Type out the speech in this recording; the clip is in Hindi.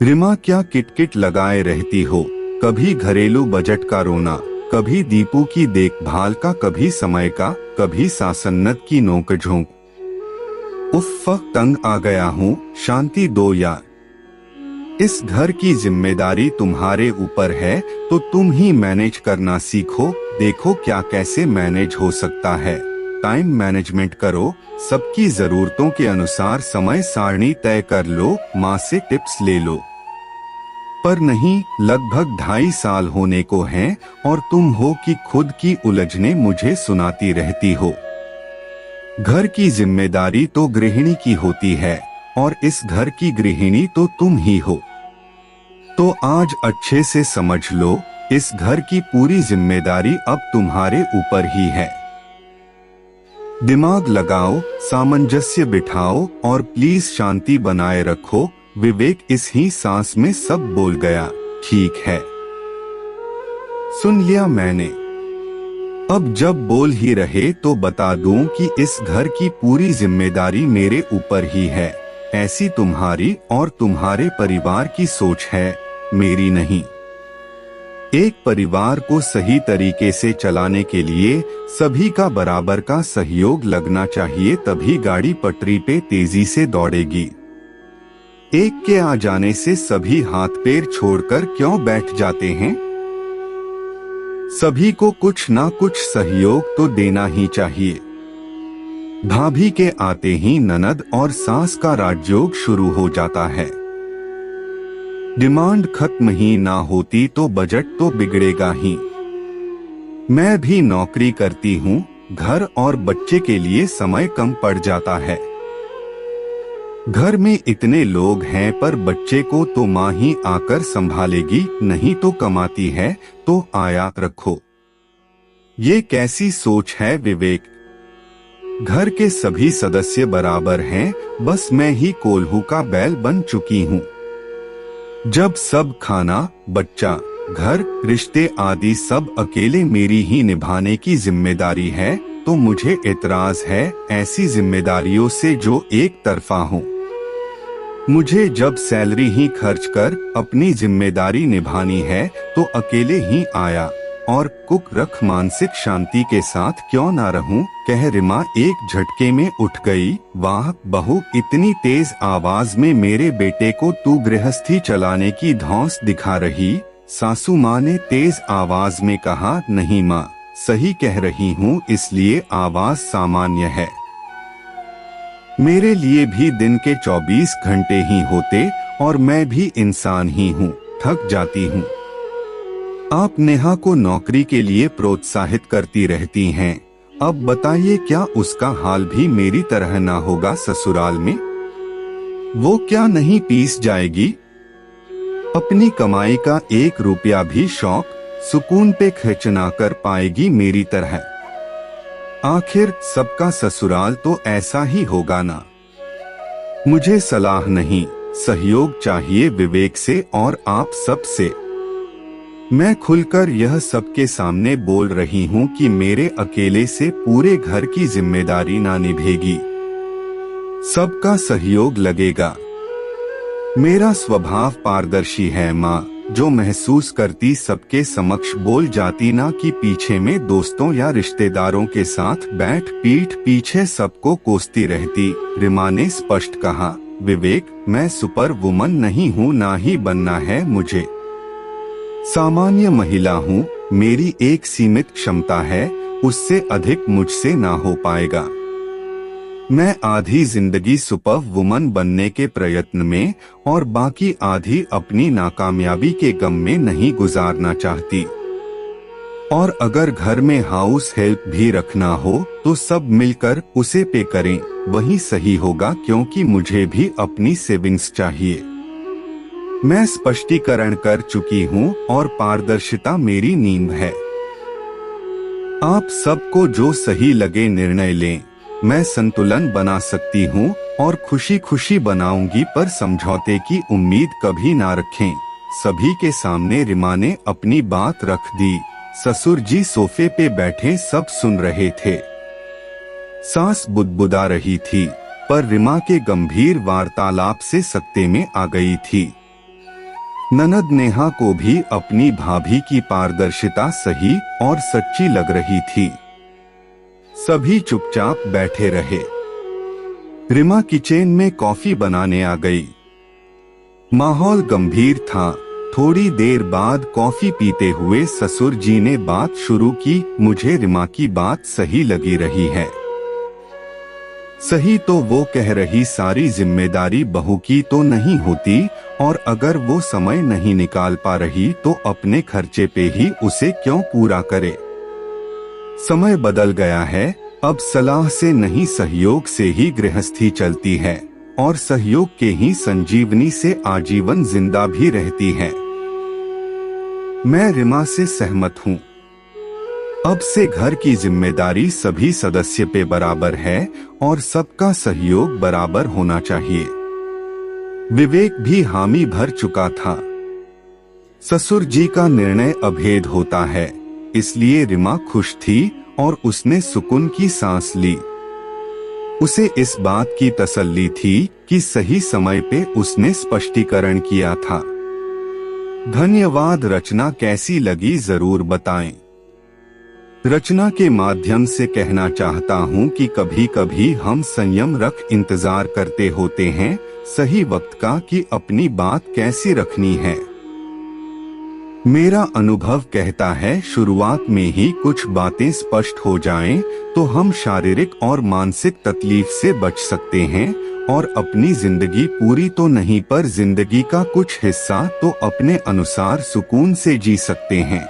रिमा क्या किटकिट लगाए रहती हो, कभी घरेलू बजट का रोना, कभी दीपू की देखभाल का, कभी समय का, कभी सासन्नत की नोकझोंक। उफ़, तंग आ गया हूँ, शांति दो यार। इस घर की जिम्मेदारी तुम्हारे ऊपर है तो तुम ही मैनेज करना सीखो। देखो क्या कैसे मैनेज हो सकता है। टाइम मैनेजमेंट करो, सबकी जरूरतों के अनुसार समय सारणी तय कर लो, माँ से टिप्स ले लो। पर नहीं, लगभग 2.5 साल होने को हैं और तुम हो कि खुद की उलझने मुझे सुनाती रहती हो। घर की जिम्मेदारी तो गृहिणी की होती है और इस घर की गृहिणी तो तुम ही हो। तो आज अच्छे से समझ लो, इस घर की पूरी जिम्मेदारी अब तुम्हारे ऊपर ही है। दिमाग लगाओ, सामंजस्य बिठाओ और प्लीज शांति बनाए रखो। विवेक इस ही सांस में सब बोल गया। ठीक है, सुन लिया मैंने। अब जब बोल ही रहे तो बता दूं कि इस घर की पूरी जिम्मेदारी मेरे ऊपर ही है। ऐसी तुम्हारी और तुम्हारे परिवार की सोच है, मेरी नहीं। एक परिवार को सही तरीके से चलाने के लिए सभी का बराबर का सहयोग लगना चाहिए, तभी गाड़ी पटरी पे तेजी से दौड़ेगी। एक के आ जाने से सभी हाथ पैर छोड़कर क्यों बैठ जाते हैं? सभी को कुछ ना कुछ सहयोग तो देना ही चाहिए। भाभी के आते ही ननद और सास का राजयोग शुरू हो जाता है। डिमांड खत्म ही ना होती तो बजट तो बिगड़ेगा ही। मैं भी नौकरी करती हूँ, घर और बच्चे के लिए समय कम पड़ जाता है। घर में इतने लोग हैं पर बच्चे को तो माँ ही आकर संभालेगी, नहीं तो कमाती है तो आया रखो। ये कैसी सोच है विवेक? घर के सभी सदस्य बराबर हैं, बस मैं ही कोल्हू का बैल बन चुकी हूँ। जब सब खाना, बच्चा, घर, रिश्ते आदि सब अकेले मेरी ही निभाने की जिम्मेदारी है तो मुझे एतराज है ऐसी जिम्मेदारियों से जो एक तरफा हो। मुझे जब सैलरी ही खर्च कर अपनी जिम्मेदारी निभानी है तो अकेले ही आया और कुक रख, मानसिक शांति के साथ क्यों ना रहूं, कह रिमा एक झटके में उठ गई। वाह बहू, इतनी तेज आवाज में मेरे बेटे को तू गृहस्थी चलाने की धौंस दिखा रही? सासू माँ ने तेज आवाज में कहा। नहीं माँ, सही कह रही हूँ, इसलिए आवाज सामान्य है। मेरे लिए भी दिन के 24 घंटे ही होते और मैं भी इंसान ही हूँ, थक जाती हूँ। आप नेहा को नौकरी के लिए प्रोत्साहित करती रहती हैं, अब बताइए क्या उसका हाल भी मेरी तरह ना होगा ससुराल में? वो क्या नहीं पीस जाएगी? अपनी कमाई का 1 रुपया भी शौक सुकून पे खर्च ना कर पाएगी मेरी तरह। आखिर सबका ससुराल तो ऐसा ही होगा ना। मुझे सलाह नहीं, सहयोग चाहिए विवेक से और आप सब से। मैं खुलकर यह सबके सामने बोल रही हूँ कि मेरे अकेले से पूरे घर की जिम्मेदारी ना निभेगी, सबका सहयोग लगेगा। मेरा स्वभाव पारदर्शी है माँ, जो महसूस करती सबके समक्ष बोल जाती, ना कि पीछे में दोस्तों या रिश्तेदारों के साथ बैठ पीठ पीछे सबको कोसती रहती। रिमा ने स्पष्ट कहा। विवेक, मैं सुपर वुमन नहीं हूँ, ना ही बनना है मुझे। सामान्य महिला हूँ, मेरी एक सीमित क्षमता है, उससे अधिक मुझसे ना हो पाएगा। मैं आधी जिंदगी सुपर वुमन बनने के प्रयत्न में और बाकी आधी अपनी नाकामयाबी के गम में नहीं गुजारना चाहती। और अगर घर में हाउस हेल्प भी रखना हो तो सब मिलकर उसे पे करें, वही सही होगा, क्योंकि मुझे भी अपनी सेविंग्स चाहिए। मैं स्पष्टीकरण कर चुकी हूँ और पारदर्शिता मेरी नींव है। आप सबको जो सही लगे निर्णय लें। मैं संतुलन बना सकती हूँ और खुशी खुशी बनाऊंगी, पर समझौते की उम्मीद कभी ना रखें। सभी के सामने रिमा ने अपनी बात रख दी। ससुर जी सोफे पे बैठे सब सुन रहे थे। सास बुदबुदा रही थी, पर रिमा के गंभीर वार्तालाप से सकते में आ गई थी। ननद नेहा को भी अपनी भाभी की पारदर्शिता सही और सच्ची लग रही थी। सभी चुपचाप बैठे रहे। रिमा किचन में कॉफी बनाने आ गई। माहौल गंभीर था। थोड़ी देर बाद कॉफी पीते हुए ससुर जी ने बात शुरू की। मुझे रिमा की बात सही लगी रही है। सही तो वो कह रही, सारी जिम्मेदारी बहू की तो नहीं होती, और अगर वो समय नहीं निकाल पा रही तो अपने खर्चे पे ही उसे क्यों पूरा करे। समय बदल गया है। अब सलाह से नहीं सहयोग से ही गृहस्थी चलती है, और सहयोग के ही संजीवनी से आजीवन जिंदा भी रहती है। मैं रिमा से सहमत हूँ। अब से घर की जिम्मेदारी सभी सदस्य पे बराबर है और सबका सहयोग बराबर होना चाहिए। विवेक भी हामी भर चुका था। ससुर जी का निर्णय अभेद होता है, इसलिए रिमा खुश थी और उसने सुकून की सांस ली। उसे इस बात की तसल्ली थी कि सही समय पे उसने स्पष्टीकरण किया था। धन्यवाद। रचना कैसी लगी जरूर बताएं। रचना के माध्यम से कहना चाहता हूं कि कभी कभी हम संयम रख इंतजार करते होते हैं सही वक्त का कि अपनी बात कैसी रखनी है। मेरा अनुभव कहता है शुरुआत में ही कुछ बातें स्पष्ट हो जाएं तो हम शारीरिक और मानसिक तकलीफ से बच सकते हैं, और अपनी जिंदगी पूरी तो नहीं पर जिंदगी का कुछ हिस्सा तो अपने अनुसार सुकून से जी सकते हैं।